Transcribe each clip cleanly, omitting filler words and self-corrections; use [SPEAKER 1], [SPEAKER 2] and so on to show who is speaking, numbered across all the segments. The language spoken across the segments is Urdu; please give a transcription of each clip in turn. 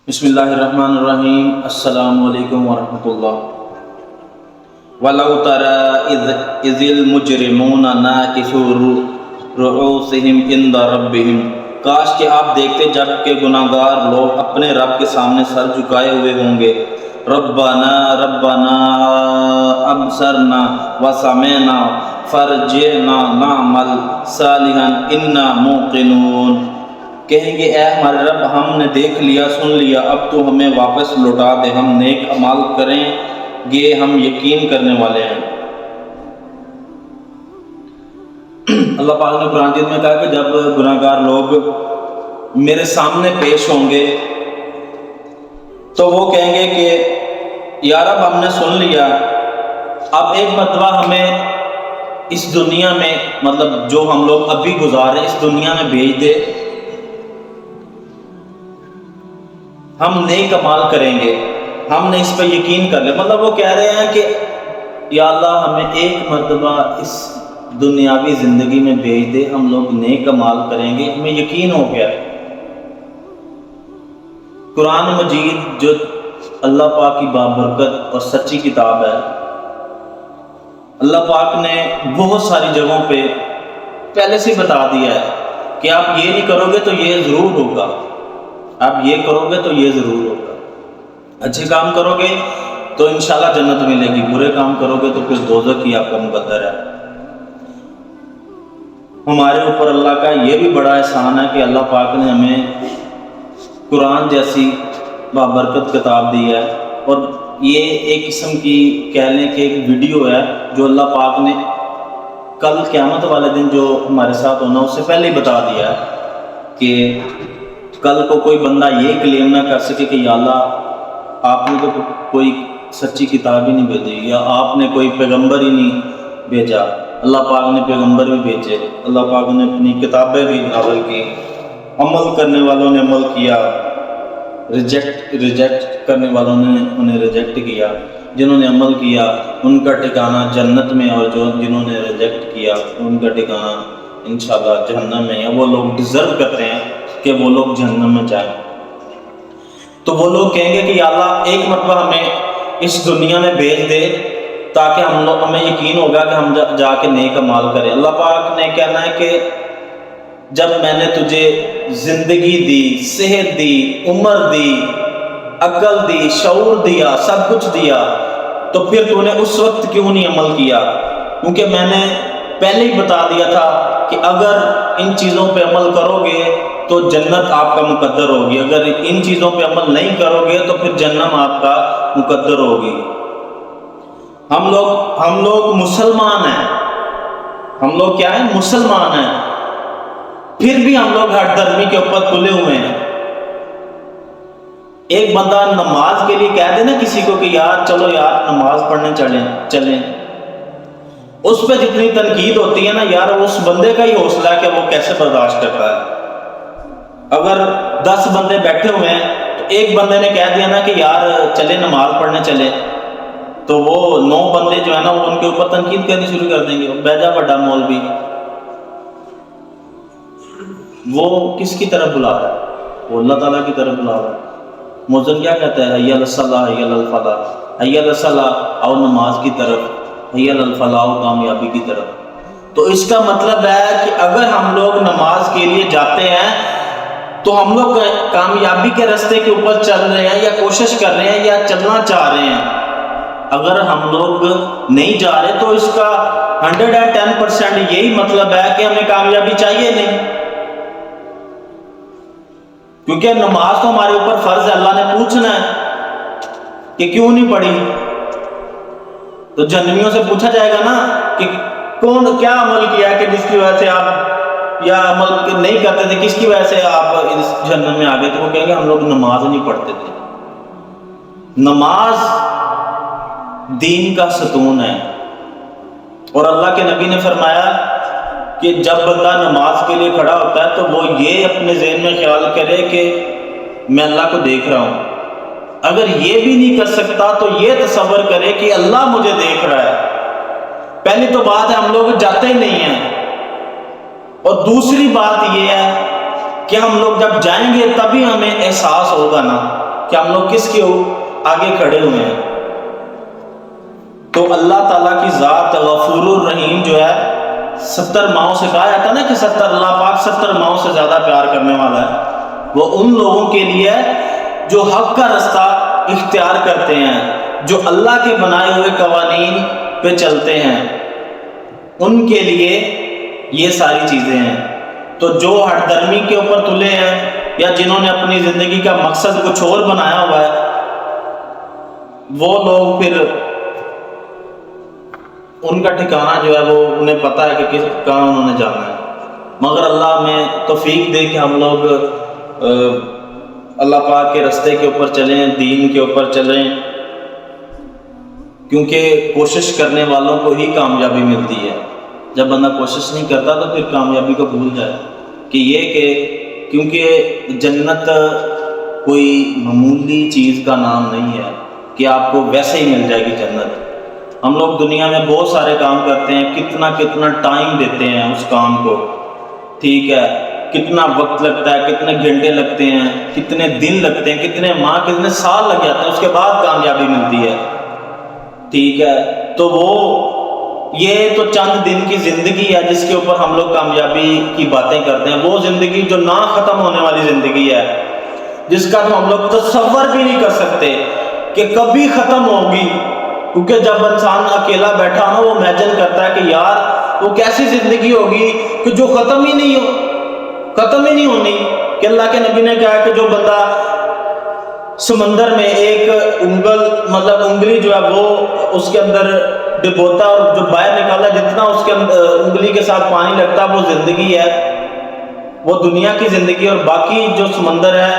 [SPEAKER 1] بسم اللہ الرحمن الرحیم۔ السلام علیکم ورحمۃ اللہ۔ وَلَوْ تَرَىٰ إِذِ الْمُجْرِمُونَ نَاكِسُو رُءُوسِهِمْ عِندَ رَبِّهِمْ، کاش کہ آپ دیکھتے جب کہ گناہ گار لوگ اپنے رب کے سامنے سر جھکائے ہوئے ہوں گے۔ ربنا ربنا ابصرنا وسمعنا فارجعنا نعمل صالحا انا موقنون، کہیں گے اے ہمارے رب ہم نے دیکھ لیا سن لیا، اب تو ہمیں واپس لوٹا دے، ہم نیک اعمال کریں گے، ہم یقین کرنے والے ہیں۔ اللہ پاک نے قرآن میں کہا کہ جب گناہ گار لوگ میرے سامنے پیش ہوں گے تو وہ کہیں گے کہ یا رب ہم نے سن لیا، اب ایک مرتبہ ہمیں اس دنیا میں مطلب جو ہم لوگ ابھی گزارے اس دنیا میں بھیج دے، ہم نیک اعمال کریں گے، ہم نے اس پہ یقین کر لیا۔ مطلب وہ کہہ رہے ہیں کہ یا اللہ ہمیں ایک مرتبہ اس دنیاوی زندگی میں بھیج دے، ہم لوگ نیک اعمال کریں گے، ہمیں یقین ہو گیا۔ قرآن مجید جو اللہ پاک کی بابرکت اور سچی کتاب ہے، اللہ پاک نے بہت ساری جگہوں پہ پہلے سے بتا دیا ہے کہ آپ یہ نہیں کرو گے تو یہ ضرور ہوگا، آپ یہ کرو گے تو یہ ضرور ہوگا، اچھے کام کرو گے تو انشاءاللہ جنت ملے گی، برے کام کرو گے تو پھر دوزخ ہی آپ کا مقدر ہے۔ ہمارے اوپر اللہ کا یہ بھی بڑا احسان ہے کہ اللہ پاک نے ہمیں قرآن جیسی بابرکت کتاب دی ہے، اور یہ ایک قسم کی کہہ لیں کہ ایک ویڈیو ہے جو اللہ پاک نے کل قیامت والے دن جو ہمارے ساتھ ہونا اس سے پہلے ہی بتا دیا ہے کہ کل کو کوئی بندہ یہ کلیم نہ کر سکے کہ یا اللہ آپ نے تو کوئی سچی کتاب ہی نہیں بھیجی، یا آپ نے کوئی پیغمبر ہی نہیں بھیجا۔ اللہ پاک نے پیغمبر بھی بھیجے، اللہ پاک نے اپنی کتابیں بھی نازل کی، عمل کرنے والوں نے عمل کیا، ریجیکٹ کرنے والوں نے انہیں ریجیکٹ کیا، جنہوں نے عمل کیا ان کا ٹھکانہ جنت میں، اور جنہوں نے ریجیکٹ کیا ان کا ٹھکانہ انشاءاللہ جہنم میں، یا وہ لوگ ڈیزرو کرتے ہیں کہ وہ لوگ جہنم میں جائیں۔ تو وہ لوگ کہیں گے کہ یا اللہ ایک مرتبہ ہمیں اس دنیا میں بھیج دے تاکہ ہمیں یقین ہوگا کہ ہم جا کے نیک اعمال کریں۔ اللہ پاک نے کہنا ہے کہ جب میں نے تجھے زندگی دی، صحت دی، عمر دی، عقل دی، شعور دیا، سب کچھ دیا، تو پھر تو نے اس وقت کیوں نہیں عمل کیا؟ کیونکہ میں نے پہلے ہی بتا دیا تھا کہ اگر ان چیزوں پہ عمل کرو گے تو جنت آپ کا مقدر ہوگی، اگر ان چیزوں پہ عمل نہیں کرو گے تو پھر جہنم آپ کا مقدر ہوگی۔ ہم لوگ مسلمان ہیں، ہم لوگ کیا ہیں؟ مسلمان ہیں، پھر بھی ہم لوگ ہٹ دھرمی کے اوپر تلے ہوئے ہیں۔ ایک بندہ نماز کے لیے کہہ دے نا کسی کو کہ یار چلو یار نماز پڑھنے چلیں، اس پہ جتنی تنقید ہوتی ہے نا یار، اس بندے کا ہی حوصلہ ہے کہ وہ کیسے برداشت کرتا ہے۔ اگر 10 بندے بیٹھے ہوئے ہیں تو ایک بندے نے کہہ دیا نا کہ یار چلے نماز پڑھنے چلے، تو وہ 9 بندے جو ہے نا وہ ان کے اوپر تنقید کرنی شروع کر دیں گے۔ بیجا بڑا مولوی وہ کس کی طرف بلا رہا ہے؟ وہ اللہ تعالیٰ کی طرف بلا رہا ہے۔ مؤذن کیا کہتا ہے؟ حی علی الصلاۃ، حی علی الفلاح، حی علی الصلاۃ، آؤ نماز کی طرف، حی علی الفلاح، آؤ کامیابی کی طرف۔ تو اس کا مطلب ہے کہ اگر ہم لوگ نماز کے لیے جاتے ہیں تو ہم لوگ کامیابی کے راستے کے اوپر چل رہے ہیں، یا کوشش کر رہے ہیں، یا چلنا چاہ رہے ہیں۔ اگر ہم لوگ نہیں جا رہے تو اس کا 110% یہی مطلب ہے کہ ہمیں کامیابی چاہیے نہیں، کیونکہ نماز تو ہمارے اوپر فرض ہے، اللہ نے پوچھنا ہے کہ کیوں نہیں پڑھی، تو جہنمیوں سے پوچھا جائے گا نا کہ کون کیا عمل کیا کہ جس کی وجہ سے آپ، یا عمل نہیں کرتے تھے کس کی وجہ سے آپ اس جہنم میں آ گئے، تو وہ کہیں گے ہم لوگ نماز نہیں پڑھتے تھے۔ نماز دین کا ستون ہے، اور اللہ کے نبی نے فرمایا کہ جب بندہ نماز کے لیے کھڑا ہوتا ہے تو وہ یہ اپنے ذہن میں خیال کرے کہ میں اللہ کو دیکھ رہا ہوں۔ اگر یہ بھی نہیں کر سکتا تو یہ تصور کرے کہ اللہ مجھے دیکھ رہا ہے۔ پہلی تو بات ہے ہم لوگ جاتے ہی نہیں ہیں، اور دوسری بات یہ ہے کہ ہم لوگ جب جائیں گے تبھی ہمیں احساس ہوگا نا کہ ہم لوگ کس کے آگے کھڑے ہوئے ہیں۔ تو اللہ تعالیٰ کی ذات غفور الرحیم جو ہے 70 ماؤں سے کہا جاتا ہے نا کہ 70 اللہ پاک 70 ماؤں سے زیادہ پیار کرنے والا ہے، وہ ان لوگوں کے لیے جو حق کا رستہ اختیار کرتے ہیں، جو اللہ کے بنائے ہوئے قوانین پہ چلتے ہیں، ان کے لیے یہ ساری چیزیں ہیں۔ تو جو ہٹ درمی کے اوپر تلے ہیں یا جنہوں نے اپنی زندگی کا مقصد کچھ اور بنایا ہوا ہے، وہ لوگ پھر ان کا ٹھکانہ جو ہے وہ انہیں پتہ ہے کہ کہاں انہوں نے جانا ہے۔ مگر اللہ میں توفیق دے کہ ہم لوگ اللہ پاک کے رستے کے اوپر چلیں، دین کے اوپر چلیں، کیونکہ کوشش کرنے والوں کو ہی کامیابی ملتی ہے۔ جب بندہ کوشش نہیں کرتا تو پھر کامیابی کو بھول جائے کہ کیونکہ جنت کوئی معمولی چیز کا نام نہیں ہے کہ آپ کو ویسے ہی مل جائے گی جنت۔ ہم لوگ دنیا میں بہت سارے کام کرتے ہیں، کتنا ٹائم دیتے ہیں اس کام کو، ٹھیک ہے، کتنا وقت لگتا ہے، کتنے گھنٹے لگتے ہیں، کتنے دن لگتے ہیں، کتنے ماہ، کتنے سال لگ جاتے ہیں، اس کے بعد کامیابی ملتی ہے، ٹھیک ہے۔ تو یہ تو چند دن کی زندگی ہے جس کے اوپر ہم لوگ کامیابی کی باتیں کرتے ہیں، وہ زندگی جو نہ ختم ہونے والی زندگی ہے، جس کا تو ہم لوگ تصور بھی نہیں کر سکتے کہ کبھی ختم ہوگی، کیونکہ جب انسان اکیلا بیٹھا ہو وہ امیجن کرتا ہے کہ یار وہ کیسی زندگی ہوگی کہ جو ختم ہی نہیں ہونی، کہ اللہ کے نبی نے کہا کہ جو بندہ سمندر میں ایک انگلی جو ہے وہ اس کے اندر ڈبوتا اور جو باہر نکالا جتنا اس کے انگلی کے ساتھ پانی لگتا وہ زندگی ہے، وہ دنیا کی زندگی، اور باقی جو سمندر ہے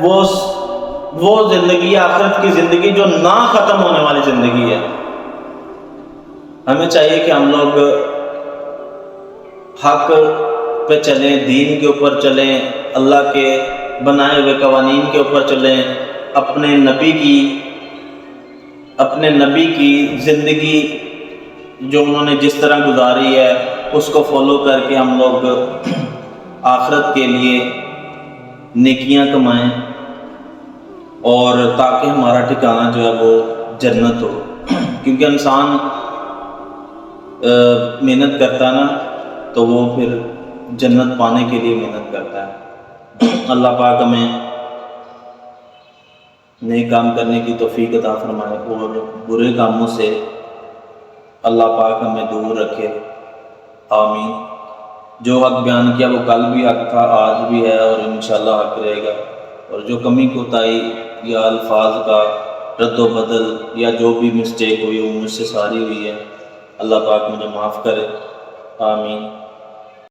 [SPEAKER 1] وہ زندگی آخرت کی زندگی جو نہ ختم ہونے والی زندگی ہے۔ ہمیں چاہیے کہ ہم لوگ حق پہ چلیں، دین کے اوپر چلیں، اللہ کے بنائے ہوئے قوانین کے اوپر چلیں، اپنے نبی کی زندگی جو انہوں نے جس طرح گزاری ہے اس کو فالو کر کے ہم لوگ آخرت کے لیے نیکیاں کمائیں، اور تاکہ ہمارا ٹھکانہ جو ہے وہ جنت ہو۔ کیونکہ انسان محنت کرتا نا تو وہ پھر جنت پانے کے لیے محنت کرتا ہے۔ اللہ پاک ہمیں نیک کام کرنے کی توفیق عطا فرمائے اور برے کاموں سے اللہ پاک ہمیں دور رکھے، آمین۔ جو حق بیان کیا وہ کل بھی حق تھا، آج بھی ہے اور انشاءاللہ حق رہے گا، اور جو کمی کوتاہی یا الفاظ کا رد و بدل یا جو بھی مسٹیک ہوئی وہ مجھ سے ساری ہوئی ہے، اللہ پاک مجھے معاف کرے، آمین۔